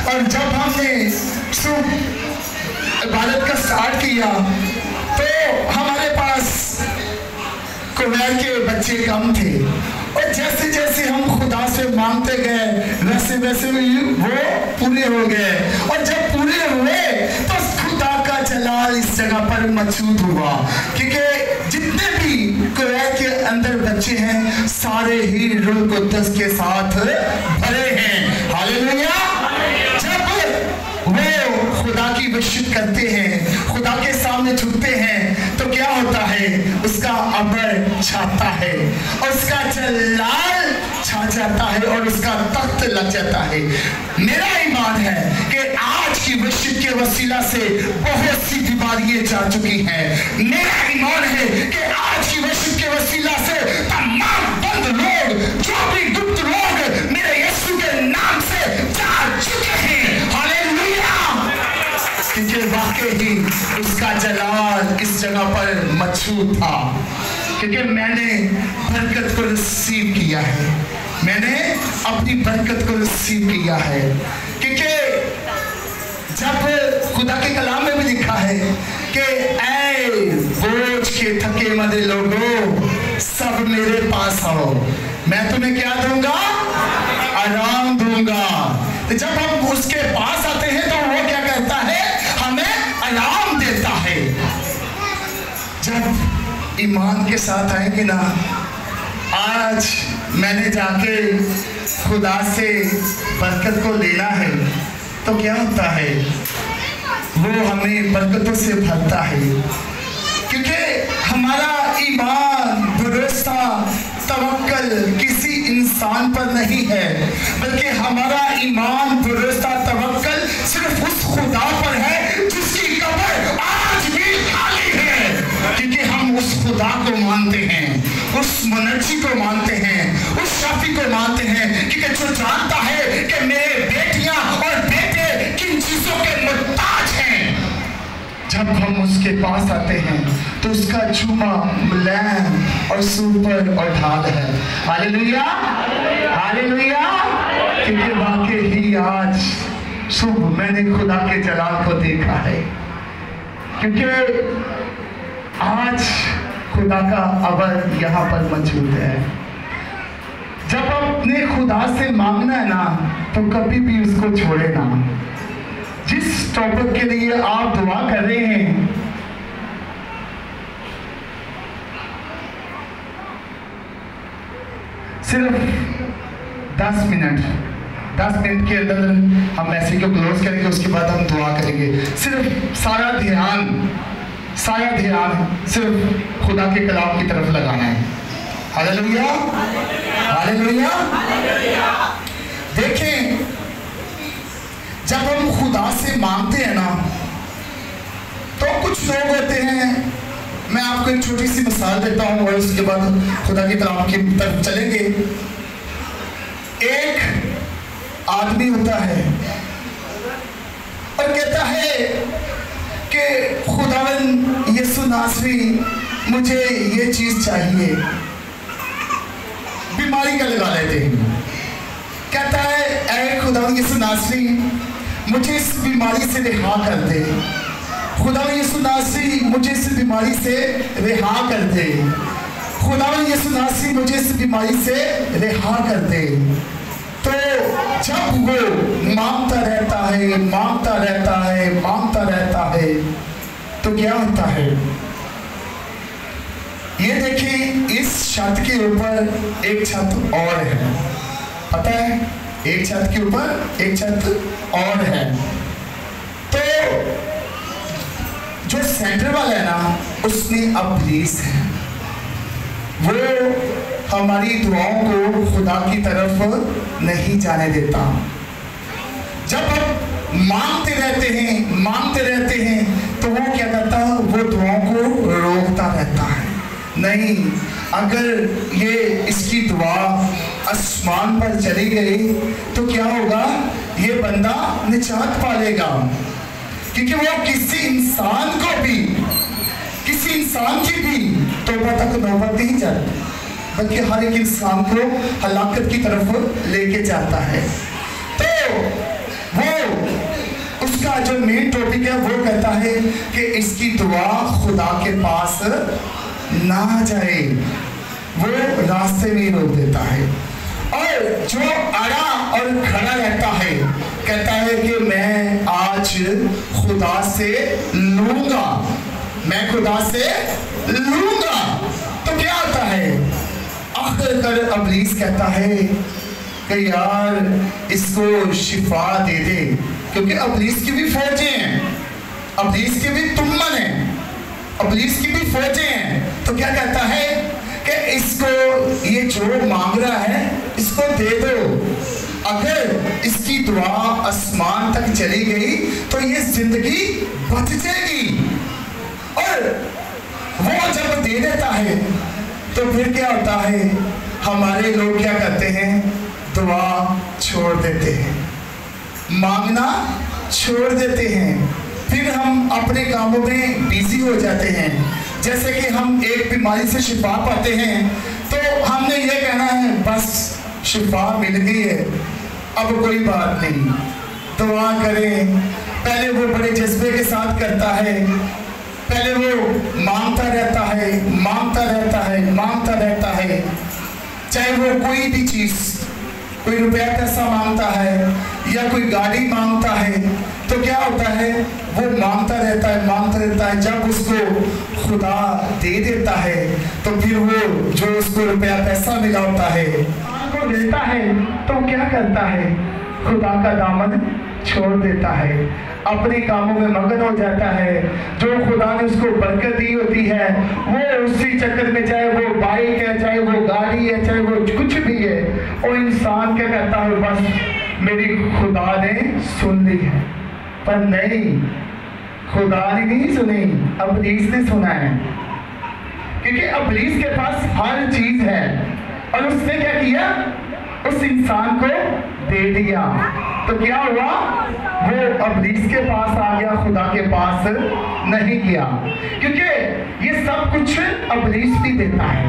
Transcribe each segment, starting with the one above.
और जब हमने इबादत का स्टार्ट किया तो हमारे पास कुवैत के बच्चे कम थे, और जैसे जैसे हम खुदा से मांगते गए वैसे वैसे वो पूरे हो गए। और जब पूरे हुए तो खुदा का जलाल इस जगह पर मौजूद हुआ, क्योंकि जितने भी कुवैत के अंदर बच्चे हैं सारे ही रूह कुद्दस के साथ भरे हैं। हालेलुया। जब वो खुदा की वर्शिप करते हैं, खुदा के सामने झुकते हैं, तो क्या होता है, उसका अबर छाता है और उसका जलाल छा जाता है और उसका तख्त लग जाता है। मेरा ईमान है कि आज की वर्शिप के वसीला से बहुत सी बीमारियां जा चुकी हैं। मेरा ईमान है कि आज की वर्शिप के वसीला से तमाम बंद लोग, जो भी गुप्त लोग मेरे यीशु के नाम से जा चुके हैं। हालेलुया। क्योंकि वाकई ही उसका जलाल इस जगह पर मौजूद था, क्योंकि मैंने बरकत को रिसीव किया है, मैंने अपनी बरकत को रिसीव किया है। क्योंकि जब खुदा के कलाम में भी लिखा है कि ऐ बोझ के थके मदे लोगों सब मेरे पास आओ, मैं तुम्हें क्या दूंगा, आराम दूंगा। तो जब हम उसके पास आते हैं तो वो क्या कहता है, हमें आराम देता है। जब ईमान के साथ आएंगे ना, आज मैंने जाके खुदा से बरकत को लेना है तो क्या होता है, वो हमें बरकतों से भरता है। क्योंकि हमारा ईमान, भरोसा, तवक्कल किसी इंसान पर नहीं है, बल्कि हमारा ईमान, भरोसा, तवक्कल सिर्फ उस खुदा पर है जिसकी कब्र आज भी खाली है। क्योंकि हम उस खुदा को मानते हैं, उस मुनज्जी को मानते हैं, उस शाफी को मानते हैं, क्योंकि जो जानता है कि मेरे बेटियां और बेटे किन चीजों के मुहताज हैं। जब हम उसके पास आते हैं तो उसका चूमा, मुलायम और सुपर और ढाल है। Hallelujah, hallelujah. क्योंकि वाकई ही आज सुबह मैंने खुदा के जलाल को देखा है, क्योंकि आज खुदा का अबर यहाँ पर मौजूद है। जब अपने खुदा से मांगना है ना तो कभी भी उसको छोड़े ना। जिस टॉपिक के लिए आप दुआ कर रहे हैं, सिर्फ 10 मिनट के अंदर हम मैसेज को क्लोज करेंगे, उसके बाद हम दुआ करेंगे। सिर्फ सारा ध्यान सिर्फ खुदा के कलाम की तरफ लगाना है। Hallelujah, hallelujah. देखें, जब हम खुदा से मांगते हैं ना तो कुछ लोग होते हैं, मैं आपको एक छोटी सी मिसाल देता हूं और उसके बाद खुदा के कलाम की तरफ चलेंगे। एक आदमी होता है और कहता है कि खुदावन यीशु नासरी, मुझे ये चीज चाहिए। बीमारी का लगा लेते हैं, कहता है ऐ खुदावन यीशु नासरी, मुझे इस बीमारी से रिहा कर दे। खुदावन यीशु नासरी, मुझे इस बीमारी से रिहा कर दे। खुदावन यीशु नासरी, मुझे इस बीमारी से रिहा कर दे। तो जब वो मांगता रहता है तो क्या होता है, ये देखिए, इस छत के ऊपर एक छत और है, पता है, एक छत के ऊपर एक छत और है। तो जो सेंटर वाला है ना, उसमें अब्लीस है, वो हमारी दुआओं को खुदा की तरफ नहीं जाने देता। जब हम मांगते रहते हैं तो वो क्या करता है, वो दुआओं को रोकता रहता है। नहीं, अगर ये इसकी दुआ आसमान पर चली गई तो क्या होगा, ये बंदा निजात पा लेगा। क्योंकि वो किसी इंसान की भी तौबा तक नौबत नहीं जाती, बल्कि हर एक इंसान को हलाकत की तरफ लेके जाता है। तो वो का जो मेन टॉपिक है वो कहता है कि इसकी दुआ खुदा के पास ना जाए, वो रास्ते में रोक देता है। और जो अड़ा और खड़ा रहता है कहता है कि मैं आज खुदा से लूंगा, मैं खुदा से लूंगा। तो क्या होता है, आखिरकार इब्लीस कहता है कि यार इसको शिफा दे दे, क्योंकि इब्लीस की भी फौजें हैं, इब्लीस की भी तुमन है, इब्लीस की भी फौजें हैं। तो क्या कहता है कि इसको ये जो मांग रहा है इसको दे दो, अगर इसकी दुआ आसमान तक चली गई तो ये जिंदगी बच जाएगी। और वो जब दे देता है तो फिर क्या होता है, हमारे लोग क्या करते हैं, दुआ छोड़ देते हैं, मांगना छोड़ देते हैं, फिर हम अपने कामों में बिजी हो जाते हैं। जैसे कि हम एक बीमारी से शिफा पाते हैं तो हमने ये कहना है बस शिफा मिल गई है, अब कोई बात नहीं, दुआ करें। पहले वो बड़े जज्बे के साथ करता है, पहले वो मांगता रहता है, मांगता रहता है, मांगता रहता है, चाहे वो कोई भी चीज़, कोई रुपया पैसा मांगता है या कोई गाड़ी मांगता है, तो क्या होता है, वो मांगता रहता है, मांगता रहता है। जब उसको खुदा दे देता है तो फिर वो जो उसको रुपया पैसा मिला होता है को लेता है तो क्या करता है, खुदा का दामन छोड़ देता है, अपने कामों में मगन हो जाता है। जो खुदा ने उसको बरकत दी होती है वो उसी चक्कर में, चाहे वो बाइक है, चाहे वो गाड़ी है, चाहे वो कुछ भी है, वो इंसान क्या कहता है, बस मेरी खुदा ने सुन ली है। पर नहीं, खुदा ने नहीं सुनी, इब्लीस ने सुना है, क्योंकि इब्लीस के पास हर चीज है और उसने क्या किया, उस इंसान को दे दिया। तो क्या हुआ, वो इब्लीस के पास आ गया, खुदा के पास नहीं गया, क्योंकि ये सब कुछ इब्लीस भी देता है,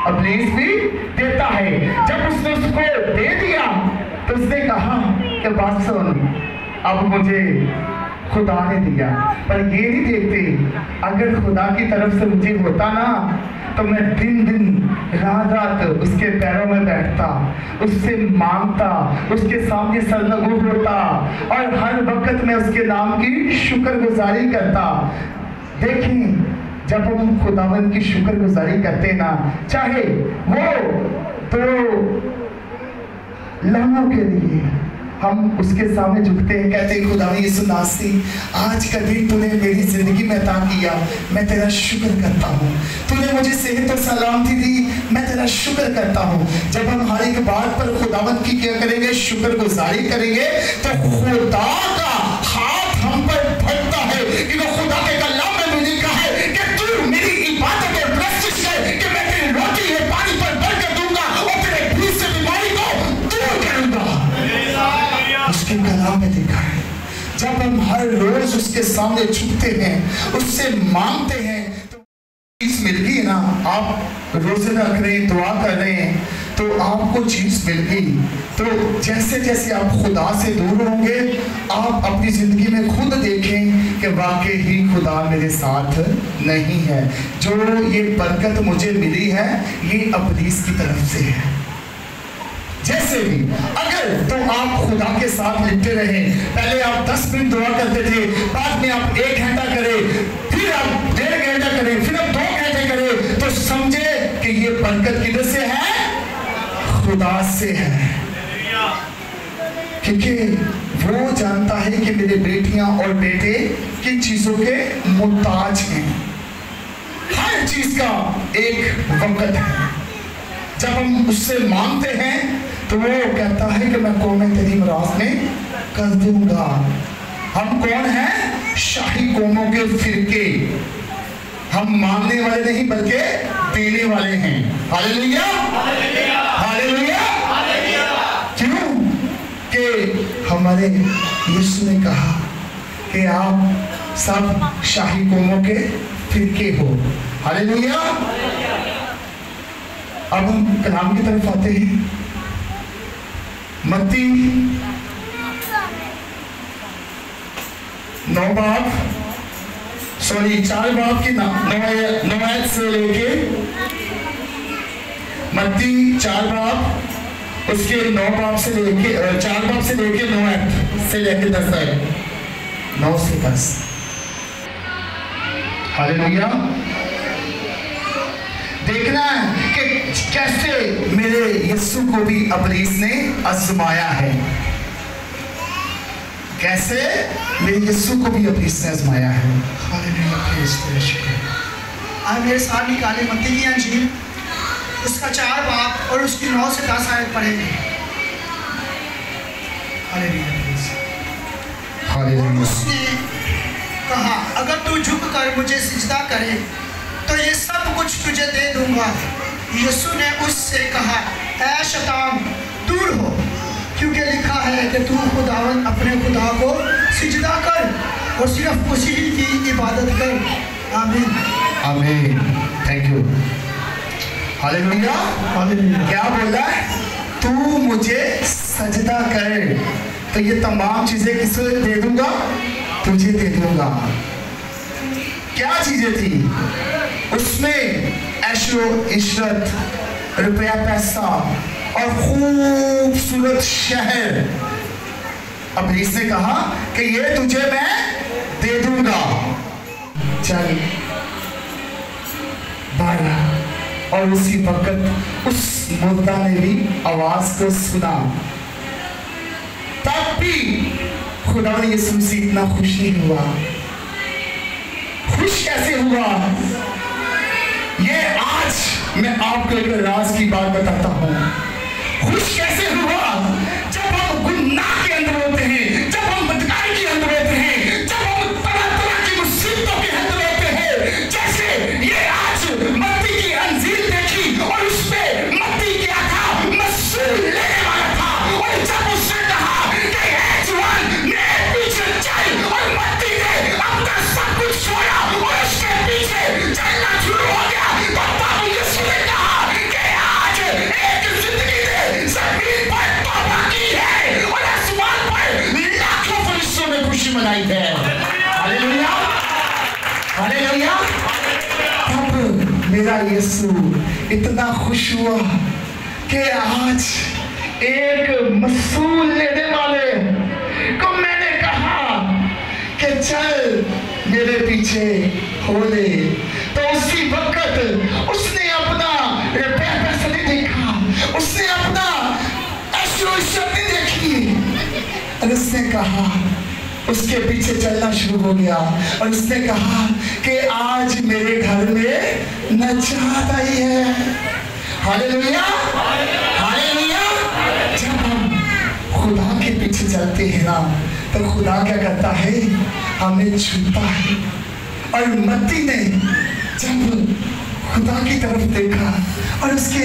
इब्लीस भी देता है। जब उसने उसको दे दिया तो उसने कहा कि बात सुन, अब मुझे खुदा ने दिया। पर ये नहीं देखते, अगर खुदा की तरफ से मुझे होता ना तो मैं दिन दिन रात रात उसके पैरों में बैठता, उससे मांगता, उसके सामने सरनगू होता और हर वक्त में उसके नाम की शुक्रगुजारी करता। देखें, जब हम खुदावंद की शुक्रगुजारी करते ना, चाहे वो तो लम्हों के लिए हम उसके सामने झुकते हैं, कहते हैं खुदा यीशु नासी, आज का दिन तूने मेरी जिंदगी में अता किया, मैं तेरा शुक्र करता हूँ। तूने मुझे सेहत और सलामती दी, मैं तेरा शुक्र करता हूँ। जब हम हर एक बात पर खुदावंद की क्या करेंगे, शुक्रगुजारी करेंगे, तो खुदा का हाथ हम पर बढ़ता है, क्योंकि खुदा के कलाम में मुझे कहा है कि तू मेरी इबादत और प्रस्तुत है कि मैं तेरी रोटी है पानी पर बरकत दूंगा और तेरे भूख से बीमारी को दूर करूंगा। उसके कलाम में लिखा है, जब हम हर रोज उसके सामने झुकते हैं, उससे मांगते हैं, तो चीज मिल गई ना। आप रोजे रख रहे हैं, दुआ कर रहे हैं, तो आपको चीज मिल गई। तो जैसे जैसे आप खुदा से दूर होंगे, आप अपनी जिंदगी में खुद देखें कि वाकई ही खुदा मेरे साथ नहीं है। जो ये बरकत मुझे मिली है ये इब्लीस की तरफ से है। जैसे भी अगर तो आप खुदा के साथ लिपटे रहे, पहले आप 10 मिनट दुआ करते थे, बाद में आप 1 घंटा करें, फिर आप 1.5 घंटा करें, फिर आप 2 घंटे करें, तो समझे कि ये बरकत किधर से है, खुदा से है। क्योंकि वो जानता है कि मेरे बेटियां और बेटे किन चीजों के मुताज हैं। हर चीज का एक वक्त है। जब हम उससे मांगते हैं तो वो कहता है कि मैं कौम तेरी मिरास में कर दूंगा। हम कौन हैं, शाही कौमों के फिरके। हम मांगने वाले नहीं बल्कि देने वाले हैं। Hallelujah, hallelujah. क्यों कि हमारे यीशु ने कहा कि आप सब शाही कौमों के फिरके हो। हालेलुया। अब हम कलाम की तरफ आते हैं। मत्ती 4 बाब की 9 आयत से लेके मत्ती 4 बाब उसके 9 बाब से लेके 4 बाब से लेके 9 आयत से लेके 10 आयत 9 से 10। हालेलुया। देखना है कि कैसे मेरे यीशु को भी इब्लीस ने आजमाया है, कैसे मेरे यीशु को भी इब्लीस ने आजमाया है। हालेलुया। आज मेरे साथ निकाले मत्ती की अंजील उसका 4 बाब और उसकी 9 से 10 आयत पढ़ेंगे। हालेलुया। उसने कहा, अगर तू झुक कर मुझे सिजदा करे तो ये सब कुछ तुझे दे दूंगा। यीशु ने उससे कहा, ऐ शैतान दूर हो, क्योंकि लिखा है कि तू खुदावन अपने खुदा को सिजदा कर और सिर्फ उसी की इबादत कर। आमीन। आमीन। Thank you. हालेलुया। क्या बोला? तू मुझे सजदा कर तो ये तमाम चीजें किसे दे दूंगा? तुझे दे दूंगा। क्या चीजें थी उसमें? ऐशो इशरत, रुपया पैसा और खूबसूरत शहर। इब्लीस ने कहा कि ये तुझे मैं दे दूंगा। चल 12 और उसी वक्त उस मुर्दा ने भी आवाज को सुना। तब भी खुदा ने यीशु से इतना खुश नहीं हुआ। खुश कैसे हुआ? ये आज मैं आपको एक राज की बात बताता हूँ। खुश कैसे हुआ? जब हम गुनाह के अंदर होते हैं, जब हम बदकारी के अंदर होते हैं, जब हम तरह तरह की मुसीबतों के अंदर होते हैं, जैसे ये आज मत्ती की अंजील देखी और उसपे मत्ती क्या था? मसूल लेने वाला था। और जब उसने कहा कि हे जवान मेरे पीछे चल, और मत्ती ने अपना सब कुछ छोड़ा और उसके पीछे चलना शुरू हो गया, तो तब यीशु ने कहा कि आज एक जिंदगी ने जमीन पर तौबा की है और आसमान पर लाखों फरिश्तों ने खुशी मनाई है। हालेलुया। हालेलुया। तब मेरा यीशु इतना खुश हुआ कि आज एक मसूल लेने वाले को मैंने कहा कि चल मेरे पीछे हो ले। तो उसी वक्त उसने अपना रुपया पैसा नहीं देखा, उसने अपना ऐशो इशरत नहीं देखी, और उसने कहा, उसके पीछे चलना शुरू हो गया और उसने कहा कि आज मेरे घर में नजात आई है। हालेलुया। हालेलुया। जब हम खुदा के पीछे चलते हैं ना, तो खुदा क्या करता है? हमें छूता है। और मत्ती ने जब खुदा की तरफ देखा और उसके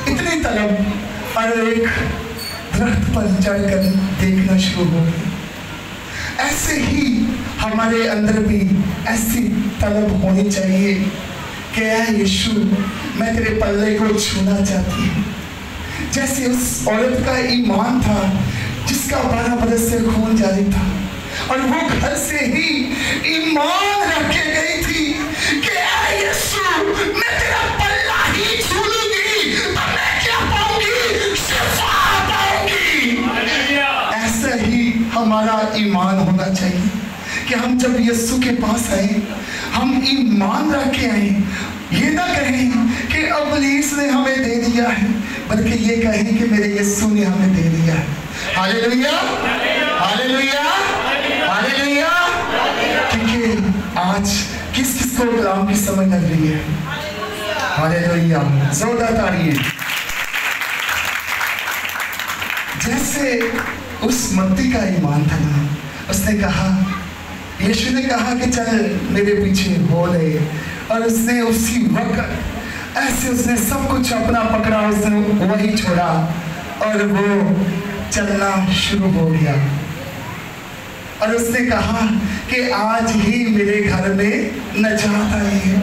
इतनी तलब और एक दरख्त पर चढ़कर देखना शुरू हो गई। ऐसे ही हमारे अंदर भी ऐसी तलब होनी चाहिए कि ऐ यीशु मैं तेरे पल्ले को छूना चाहती हूँ। जैसे उस औरत का ईमान था जिसका 12 बरस से खून जारी था और वो घर से ही ईमान रख के गई थी कि ऐ यीशु मैं तेरा पल्ला ही छू लूंगी तो मैं क्या पाऊंगी? शिफा पाऊंगी। ऐसा ही हमारा ईमान होना चाहिए कि हम जब यीशु के पास आए हम ईमान रख के आए। ये ना कहें कि इब्लीस ने हमें दे दिया है, बल्कि ये कहें कि मेरे यीशु ने हमें दे दिया है। हालेलुया। हालेलुया। हालेलुया। क्योंकि आज किस किस को कलाम की समझ लग रही है? हालेलुया। जोरदार तालियां। जैसे उस मत्ती का ईमान था ना, उसने कहा, यीशु ने कहा कि चल मेरे पीछे हो ले, और उसने उसी वक्त ऐसे उसने सब कुछ अपना पकड़ा, उसने वही छोड़ा और वो चलना शुरू हो गया। और उसने कहा कि आज ही मेरे घर में नजात आई है।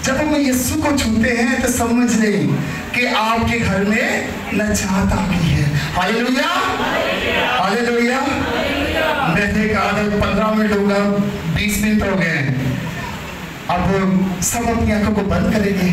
जब हम यीशु को छूते हैं तो समझ लें कि आपके घर में नजात आ गई है। हालेलुया। हालेलुया। और 15 मिनट होगा, 20 मिनट हो गए हैं। अब सब अपनी आंखों को बंद करेंगे।